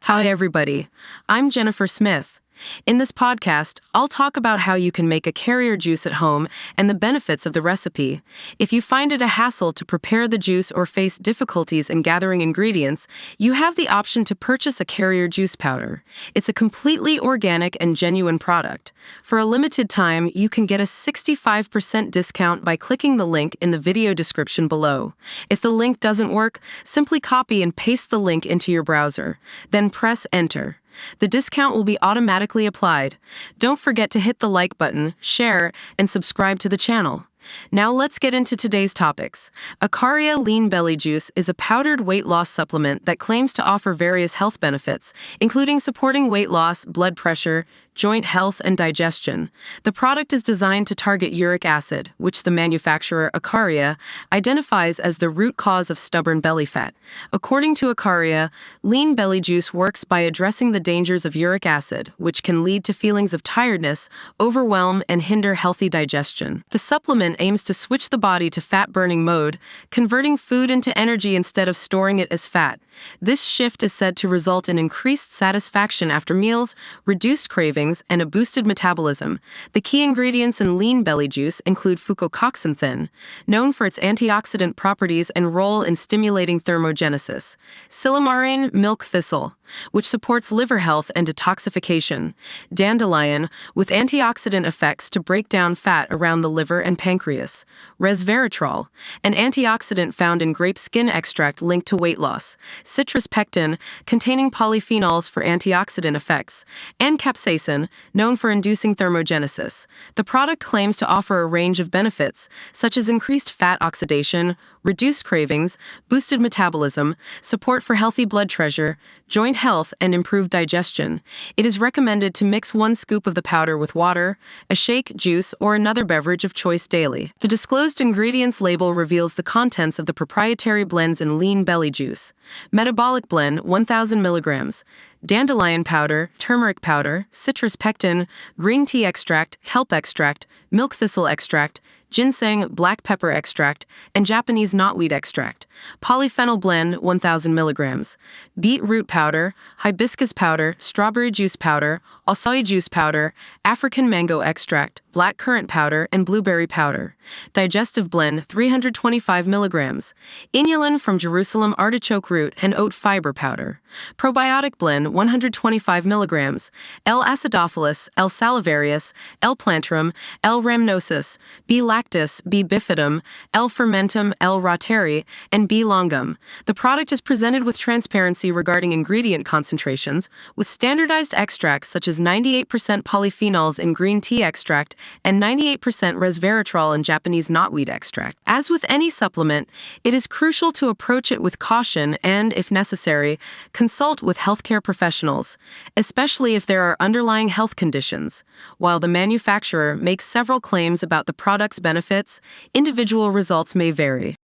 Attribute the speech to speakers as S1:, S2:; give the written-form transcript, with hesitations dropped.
S1: Hi, everybody. I'm Jennifer Smith. In this podcast, I'll talk about how you can make a carrier juice at home and the benefits of the recipe. If you find it a hassle to prepare the juice or face difficulties in gathering ingredients, you have the option to purchase a carrier juice powder. It's a completely organic and genuine product. For a limited time, you can get a 65% discount by clicking the link in the video description below. If the link doesn't work, simply copy and paste the link into your browser. Then press enter. The discount will be automatically applied. Don't forget to hit the like button, share, and subscribe to the channel. Now let's get into today's topics. Ikaria Lean Belly Juice is a powdered weight loss supplement that claims to offer various health benefits, including supporting weight loss, blood pressure, joint health, and digestion. The product is designed to target uric acid, which the manufacturer, Ikaria, identifies as the root cause of stubborn belly fat. According to Ikaria, Lean Belly Juice works by addressing the dangers of uric acid, which can lead to feelings of tiredness, overwhelm, and hinder healthy digestion. The supplement aims to switch the body to fat-burning mode, converting food into energy instead of storing it as fat. This shift is said to result in increased satisfaction after meals, reduced cravings, and a boosted metabolism. The key ingredients in Lean Belly Juice include fucoxanthin, known for its antioxidant properties and role in stimulating thermogenesis; silymarin, milk thistle, which supports liver health and detoxification; dandelion, with antioxidant effects to break down fat around the liver and pancreas; resveratrol, an antioxidant found in grape skin extract linked to weight loss; citrus pectin, containing polyphenols for antioxidant effects; and capsaicin, known for inducing thermogenesis. The product claims to offer a range of benefits, such as increased fat oxidation, reduced cravings, boosted metabolism, support for healthy blood pressure, joint health, and improved digestion. It is recommended to mix 1 scoop of the powder with water, a shake, juice, or another beverage of choice daily. The disclosed ingredients label reveals the contents of the proprietary blends in Lean Belly Juice. Metabolic blend, 1,000 milligrams. Dandelion powder, turmeric powder, citrus pectin, green tea extract, kelp extract, milk thistle extract, ginseng, black pepper extract, and Japanese knotweed extract. Polyphenol blend, 1,000 milligrams. Beetroot powder, hibiscus powder, strawberry juice powder, acai juice powder, African mango extract, black currant powder, and blueberry powder. Digestive blend, 325 milligrams. Inulin from Jerusalem artichoke root and oat fiber powder. Probiotic blend, 125 milligrams. L. acidophilus, L. salivarius, L. plantarum, L. rhamnosus, B. lactis, B. bifidum, L. fermentum, L. rotari, and B. longum. The product is presented with transparency regarding ingredient concentrations, with standardized extracts such as 98% polyphenols in green tea extract and 98% resveratrol in Japanese knotweed extract. As with any supplement, it is crucial to approach it with caution and, if necessary, consult with healthcare professionals, especially if there are underlying health conditions. While the manufacturer makes several claims about the product's benefits, individual results may vary.